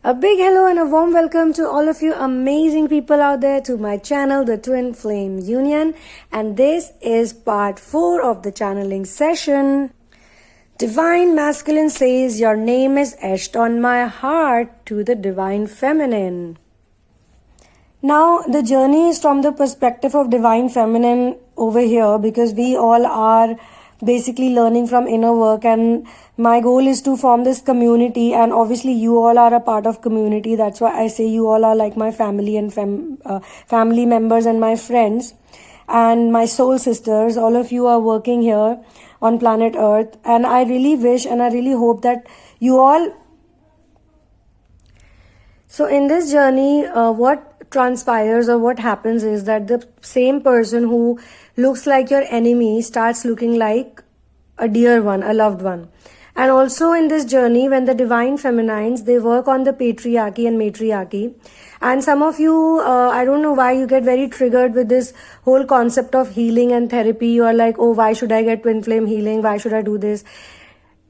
A big hello and a warm welcome to all of you amazing people out there to my channel, The Twin Flame Union. And this is part 4 of the channeling session. Divine Masculine says, your name is etched on my heart to the Divine Feminine. Now, the journey is from the perspective of Divine Feminine over here because we all are basically learning from inner work, and my goal is to form this community, and obviously you all are a part of community. That's why I say you all are like my family and family members and my friends and my soul sisters. All of you are working here on planet Earth, and I really wish and I really hope that you all... So in this journey, what transpires or what happens is that the same person who looks like your enemy starts looking like a dear one, a loved one. And also in this journey, when the Divine Feminines, they work on the patriarchy and matriarchy. And some of you, I don't know why you get very triggered with this whole concept of healing and therapy. You are like, oh, why should I get twin flame healing? Why should I do this?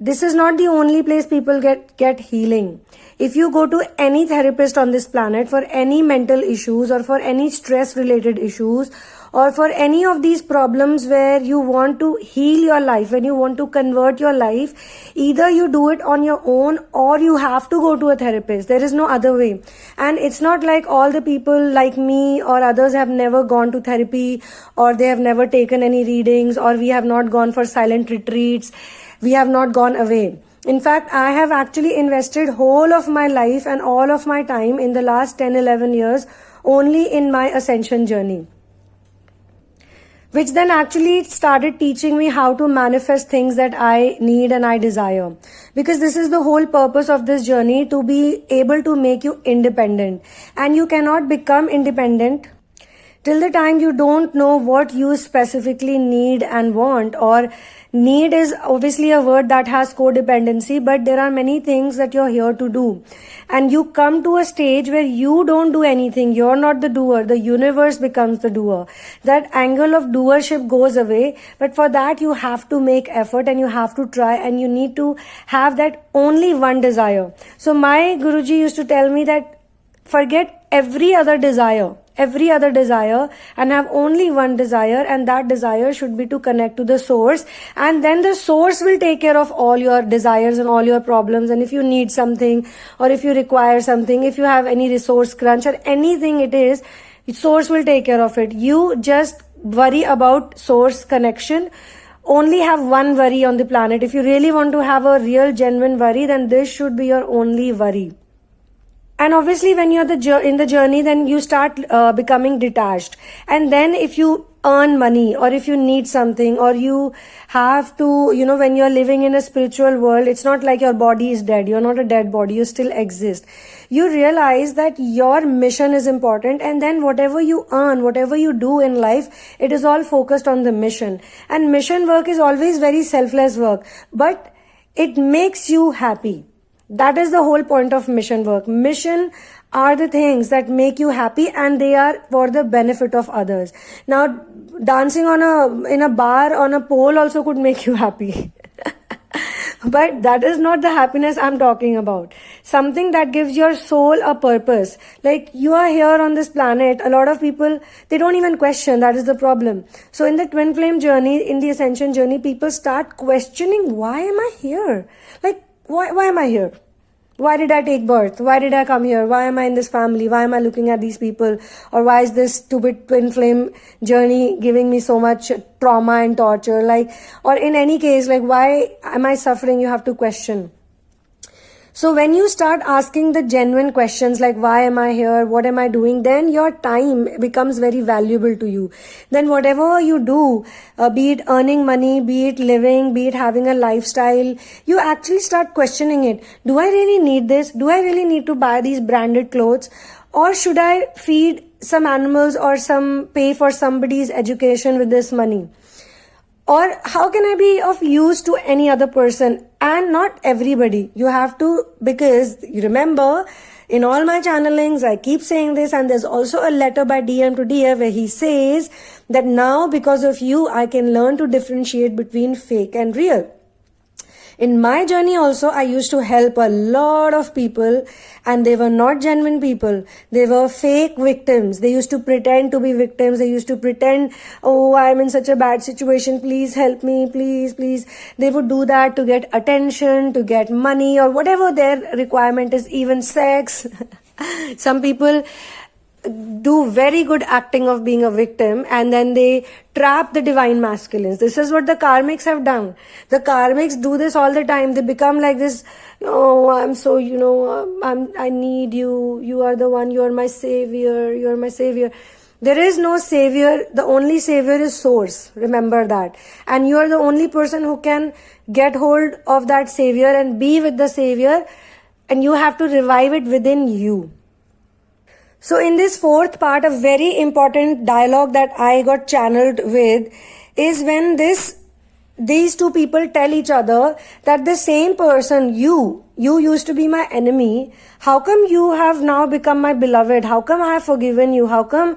This is not the only place people get healing. If you go to any therapist on this planet for any mental issues or for any stress related issues or for any of these problems where you want to heal your life, when you want to convert your life, either you do it on your own or you have to go to a therapist. There is no other way. And it's not like all the people like me or others have never gone to therapy or they have never taken any readings or we have not gone for silent retreats. We have not gone away. In fact, I have actually invested whole of my life and all of my time in the last 10-11 years only in my ascension journey, which then actually started teaching me how to manifest things that I need and I desire. Because this is the whole purpose of this journey, to be able to make you independent. And you cannot become independent till the time you don't know what you specifically need and want. Or need is obviously a word that has codependency, but there are many things that you're here to do. And you come to a stage where you don't do anything. You're not the doer. The universe becomes the doer. That angle of doership goes away. But for that, you have to make effort and you have to try, and you need to have that only one desire. So my Guruji used to tell me that forget every other desire, and have only one desire, and that desire should be to connect to the source, and then the source will take care of all your desires and all your problems. And if you need something or if you require something, if you have any resource crunch or anything it is, source will take care of it. You just worry about source connection. Only have one worry on the planet. If you really want to have a real genuine worry, then this should be your only worry. And obviously when you're in the journey, then you start becoming detached. And then if you earn money or if you need something or you have to, when you're living in a spiritual world, it's not like your body is dead. You're not a dead body. You still exist. You realize that your mission is important, and then whatever you earn, whatever you do in life, it is all focused on the mission. And mission work is always very selfless work, but it makes you happy. That is the whole point of mission work. Mission are the things that make you happy, and they are for the benefit of others. Now, dancing in a bar on a pole also could make you happy. But that is not the happiness I'm talking about. Something that gives your soul a purpose. Like, you are here on this planet. A lot of people, they don't even question. That is the problem. So in the twin flame journey, in the ascension journey, people start questioning, why am I here? Like, why am I here? Why did I take birth? Why did I come here? Why am I in this family? Why am I looking at these people? Or why is this stupid twin flame journey giving me so much trauma and torture? Or in any case, why am I suffering? You have to question. So when you start asking the genuine questions like, why am I here? What am I doing? Then your time becomes very valuable to you. Then whatever you do, be it earning money, be it living, be it having a lifestyle, you actually start questioning it. Do I really need this? Do I really need to buy these branded clothes? Or should I feed some animals or pay for somebody's education with this money? Or how can I be of use to any other person? And not everybody. You have to, because you remember, in all my channelings, I keep saying this, and there's also a letter by DM to DF where he says that now because of you, I can learn to differentiate between fake and real. In my journey also, I used to help a lot of people, and they were not genuine people. They were fake victims. They used to pretend to be victims. They used to pretend, oh, I'm in such a bad situation. Please help me. Please, please. They would do that to get attention, to get money, or whatever their requirement is, even sex. Some people do very good acting of being a victim, and then they trap the divine masculines. This is what the karmics have done. The karmics do this all the time. They become like this, oh, I'm so, I need you. You are the one. You are my savior. You are my savior. There is no savior. The only savior is source. Remember that. And you are the only person who can get hold of that savior and be with the savior, and you have to revive it within you. So in this fourth part, a very important dialogue that I got channeled with is when these two people tell each other that the same person, you used to be my enemy. How come you have now become my beloved? How come I have forgiven you? How come,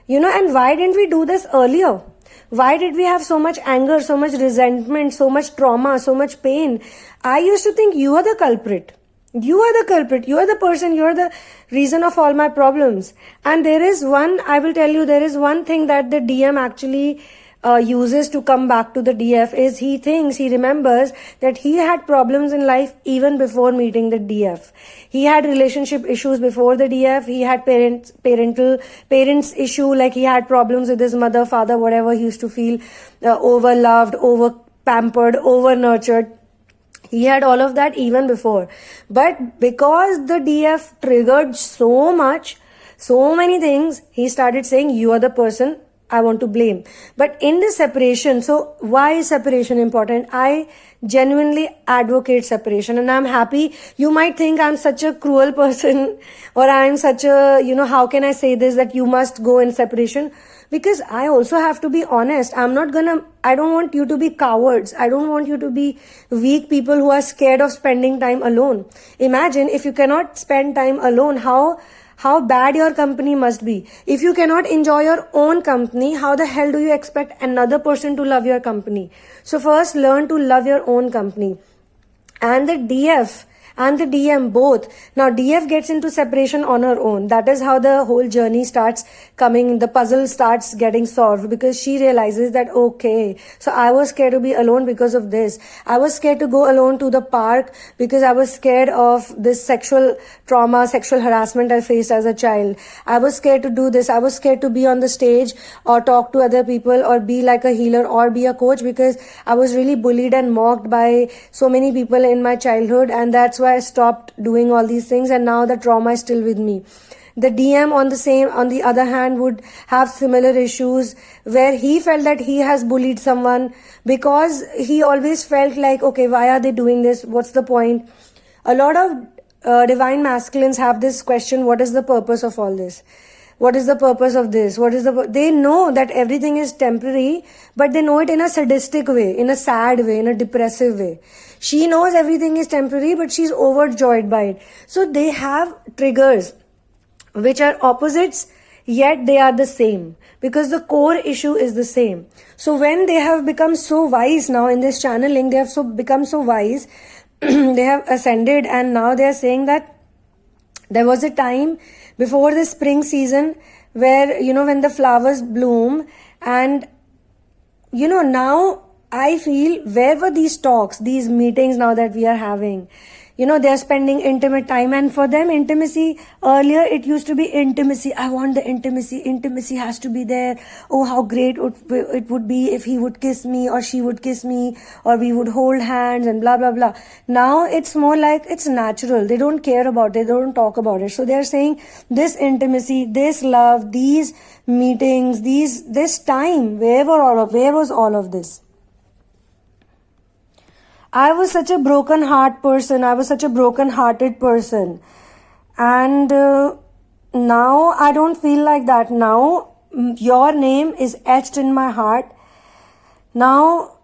and why didn't we do this earlier? Why did we have so much anger, so much resentment, so much trauma, so much pain? I used to think you are the culprit. You are the culprit. You are the person. You are the reason of all my problems. And I will tell you, there is one thing that the DM actually uses to come back to the DF is he remembers that he had problems in life even before meeting the DF. He had relationship issues before the DF. He had parents issue, like he had problems with his mother, father, whatever. He used to feel over-loved, over-pampered, over-nurtured. He had all of that even before. But because the DF triggered so many things, he started saying, you are the person I want to blame. But in this separation, so why is separation important? I genuinely advocate separation, and I'm happy. You might think I'm such a cruel person, or I'm such a, how can I say this, that you must go in separation? Because I also have to be honest. I don't want you to be cowards. I don't want you to be weak people who are scared of spending time alone. Imagine if you cannot spend time alone, how bad your company must be. If you cannot enjoy your own company, how the hell do you expect another person to love your company? So first, learn to love your own company. And the DF and the DM both. Now DF gets into separation on her own. That is how the whole journey starts coming. The puzzle starts getting solved, because she realizes that, okay, so I was scared to be alone because of this. I was scared to go alone to the park because I was scared of this sexual trauma, sexual harassment I faced as a child. I was scared to do this. I was scared to be on the stage or talk to other people or be like a healer or be a coach, because I was really bullied and mocked by so many people in my childhood, and that's why I stopped doing all these things, and now the trauma is still with me. The DM on the other hand would have similar issues where he felt that he has bullied someone, because he always felt like, okay, why are they doing this? What's the point? A lot of divine masculines have this question, what is the purpose of all this? What is the purpose of this? They know that everything is temporary, but they know it in a sadistic way, in a sad way, in a depressive way. She knows everything is temporary, but she's overjoyed by it. So they have triggers which are opposites, yet they are the same, because the core issue is the same. So when they have become so wise now in this channeling, they have become so wise, they have ascended, and now they are saying that there was a time before the spring season where, when the flowers bloom, and, now I feel, where were these talks, these meetings now that we are having? They are spending intimate time, and for them, intimacy, earlier it used to be intimacy. I want the intimacy. Intimacy has to be there. Oh, how great it would be if he would kiss me or she would kiss me, or we would hold hands and blah, blah, blah. Now it's more like it's natural. They don't care about it. They don't talk about it. So they're saying this intimacy, this love, these meetings, this time, where was all of this? I was such a broken heart person. I was such a broken hearted person. And now I don't feel like that. Now your name is etched in my heart. Now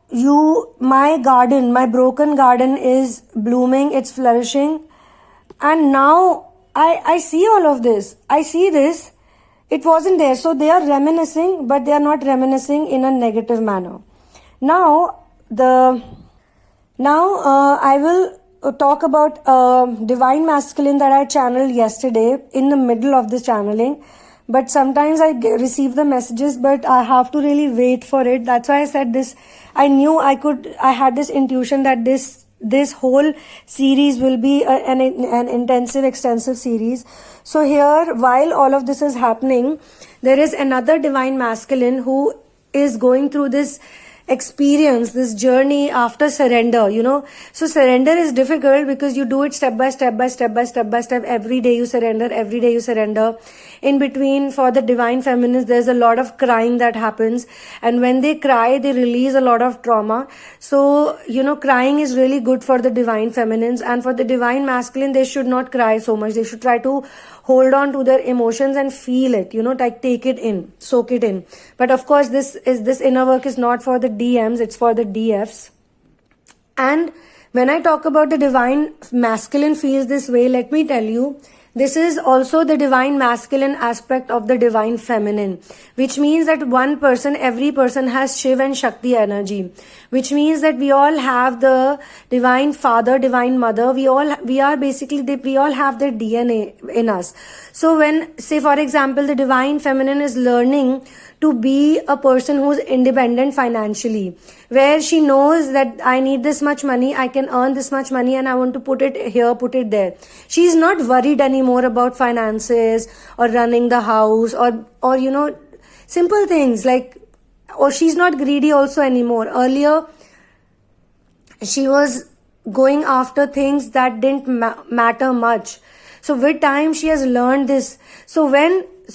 my garden, my broken garden is blooming. It's flourishing. And now I see all of this. I see this. It wasn't there. So they are reminiscing, but they are not reminiscing in a negative manner. Now Now, I will talk about Divine Masculine that I channeled yesterday in the middle of this channeling. But sometimes I receive the messages, but I have to really wait for it. That's why I said this. I knew I had this intuition that this whole series will be an intensive, extensive series. So here, while all of this is happening, there is another Divine Masculine who is going through this experience, this journey after surrender, so surrender is difficult because you do it step by step every day you surrender. In between, for the Divine Feminines, there's a lot of crying that happens, and when they cry, they release a lot of trauma. So crying is really good for the Divine Feminines, and for the Divine Masculine, they should not cry so much. They should try to hold on to their emotions and feel it, like take it in, soak it in. But of course, this inner work is not for the DMs, it's for the DFs. And when I talk about the Divine Masculine feels this way, let me tell you, this is also the Divine Masculine aspect of the Divine Feminine, which means that every person has Shiv and Shakti energy, which means that we all have the Divine Father, Divine Mother. We all have their DNA in us. So when, say for example, the Divine Feminine is learning to be a person who's independent financially, where she knows that I need this much money, I can earn this much money, and I want to put it here, put it there. She's not worried anymore about finances or running the house or simple things like, or she's not greedy also anymore. Earlier, she was going after things that didn't matter much. So with time, she has learned this.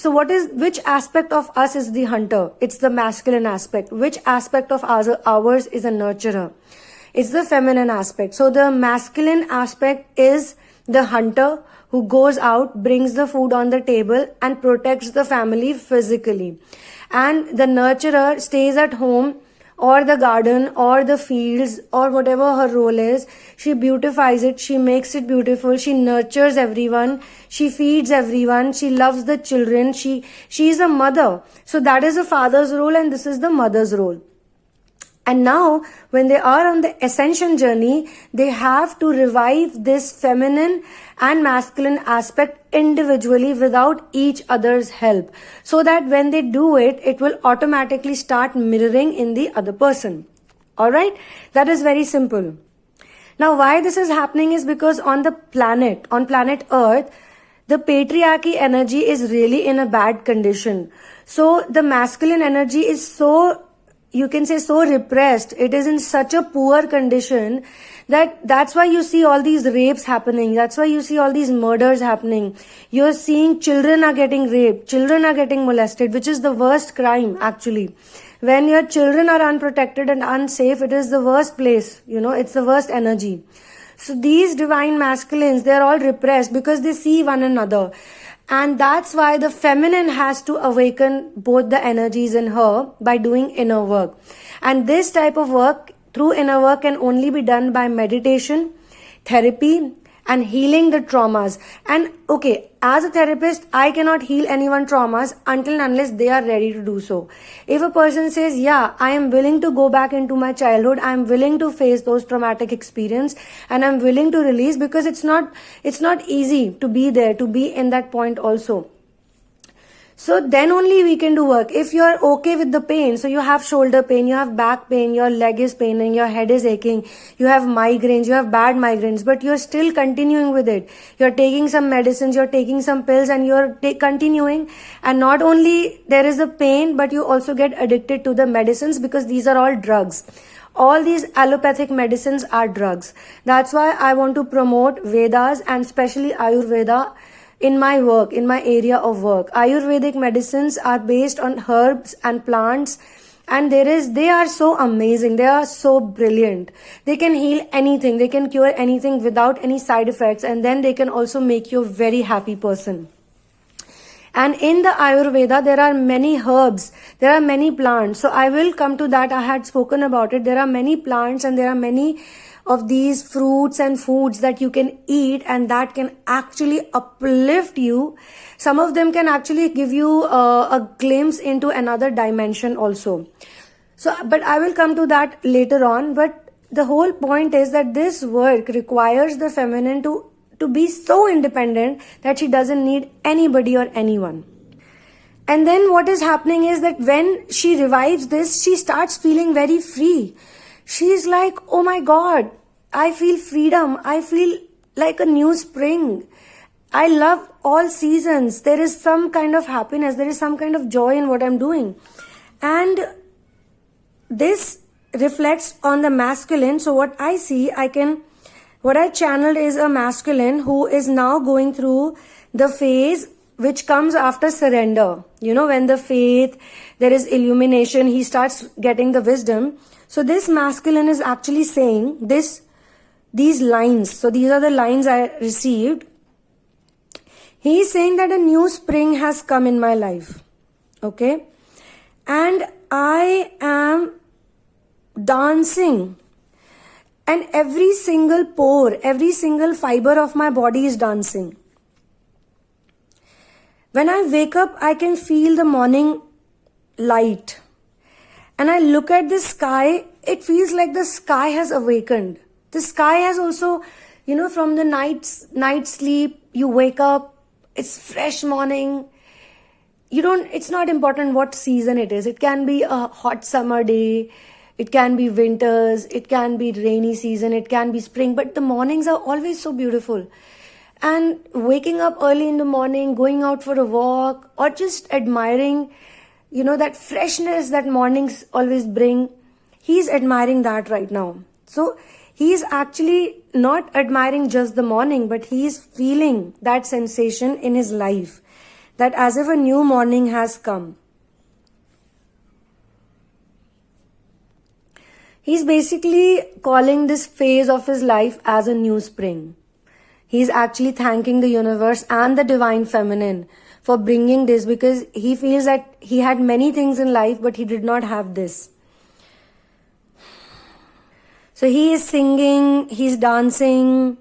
Which aspect of us is the hunter? It's the masculine aspect. Which aspect of ours is a nurturer? It's the feminine aspect. So the masculine aspect is the hunter who goes out, brings the food on the table and protects the family physically. And the nurturer stays at home or the garden or the fields or whatever her role is. She beautifies it, she makes it beautiful, she nurtures everyone, she feeds everyone, she loves the children, she is a mother. So that is a father's role and this is the mother's role. And now, when they are on the ascension journey, they have to revive this feminine and masculine aspect individually without each other's help. So that when they do it, it will automatically start mirroring in the other person. Alright? That is very simple. Now, why this is happening is because on planet Earth, the patriarchy energy is really in a bad condition. So, the masculine energy is so repressed. It is in such a poor condition that's why you see all these rapes happening. That's why you see all these murders happening. You're seeing children are getting raped, children are getting molested, which is the worst crime actually. When your children are unprotected and unsafe, it is the worst place, it's the worst energy. So these Divine Masculines, they're all repressed because they see one another. And that's why the feminine has to awaken both the energies in her by doing inner work. And this type of work, through inner work, can only be done by meditation, therapy, and healing the traumas. And okay, as a therapist, I cannot heal anyone's traumas until and unless they are ready to do so. If a person says, yeah, I am willing to go back into my childhood, I am willing to face those traumatic experience, and I'm willing to release, because it's not easy to be there, to be in that point also. So then only we can do work. If you're okay with the pain, so you have shoulder pain, you have back pain, your leg is paining, your head is aching, you have migraines, you have bad migraines, but you're still continuing with it. You're taking some medicines, you're taking some pills, and you're continuing. And not only there is the pain, but you also get addicted to the medicines, because these are all drugs. All these allopathic medicines are drugs. That's why I want to promote Vedas and especially Ayurveda in my work, in my area of work. Ayurvedic medicines are based on herbs and plants, and they are so amazing, they are so brilliant. They can heal anything, they can cure anything without any side effects, and then they can also make you a very happy person. And in the Ayurveda, there are many herbs, there are many plants. So I will come to that, I had spoken about it. There are many plants and there are many of these fruits and foods that you can eat, and that can actually uplift you. Some of them can actually give you a glimpse into another dimension also. So, but I will come to that later on. But the whole point is that this work requires the feminine to be so independent that she doesn't need anybody or anyone. And then what is happening is that when she revives this, she starts feeling very free. She's like, oh my God, I feel freedom. I feel like a new spring. I love all seasons. There is some kind of happiness. There is some kind of joy in what I'm doing. And this reflects on the masculine. So what I see, what I channeled is a masculine who is now going through the phase which comes after surrender. You know, when the faith, there is illumination, he starts getting the wisdom. So this masculine is actually saying these lines. So these are the lines I received. He is saying that a new spring has come in my life. Okay. And I am dancing. And every single pore, every single fiber of my body is dancing. When I wake up, I can feel the morning light. And I look at the sky, it feels like the sky has awakened. The sky has also, you know, from the night sleep, you wake up, it's fresh morning. It's not important what season it is. It can be a hot summer day, it can be winters, it can be rainy season, it can be spring, but the mornings are always so beautiful. And waking up early in the morning, going out for a walk, or just admiring, you know, that freshness that mornings always bring. He's admiring that right now. So he's actually not admiring just the morning, but he's feeling that sensation in his life, that as if a new morning has come. He's basically calling this phase of his life as a new spring. He's actually thanking the universe and the divine feminine for bringing this, because he feels that he had many things in life, but he did not have this. So he is singing, he's dancing.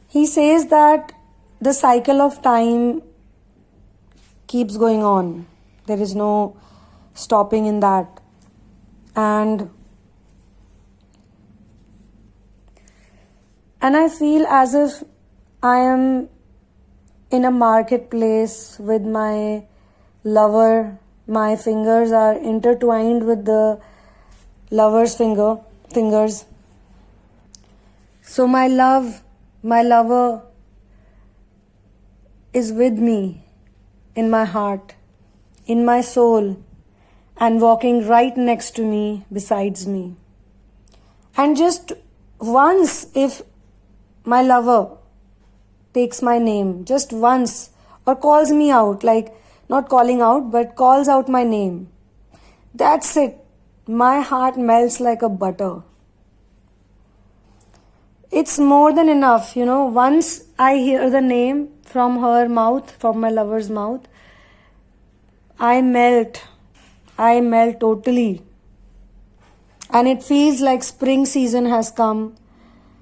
He says that the cycle of time keeps going on. There is no stopping in that. And I feel as if I am in a marketplace with my lover. My fingers are intertwined with the lover's fingers. So my lover is with me in my heart, in my soul, and walking right next to me, besides me. And just once, if my lover takes my name, just once, or calls me out, like not calling out, but calls out my name, that's it. My heart melts like a butter. It's more than enough, you know. Once I hear the name from her mouth, from my lover's mouth, I melt totally. And it feels like spring season has come.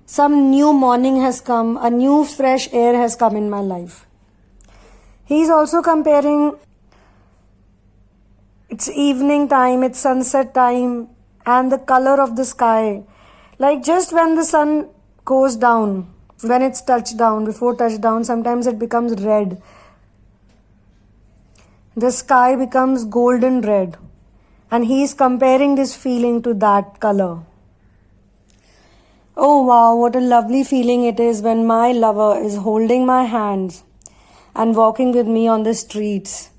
Some new morning has come. A new fresh air has come in my life. He's also comparing, it's evening time, it's sunset time, and the color of the sky. Like just when the sun goes down, when it's touchdown, before touchdown, sometimes it becomes red. The sky becomes golden red. And he's comparing this feeling to that color. Oh wow, what a lovely feeling it is when my lover is holding my hands and walking with me on the streets.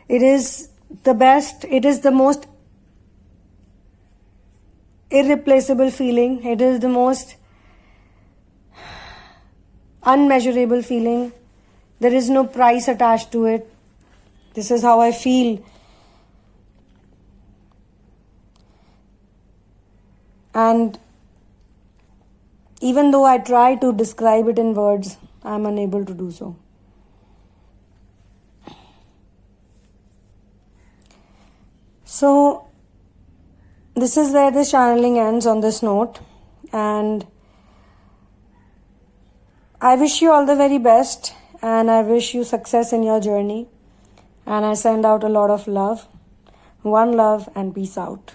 It is the best, it is the most irreplaceable feeling. It is the most unmeasurable feeling. There is no price attached to it. This is how I feel. And even though I try to describe it in words, I am unable to do so. So, this is where this channeling ends, on this note. And I wish you all the very best, and I wish you success in your journey. And I send out a lot of love. One love and peace out.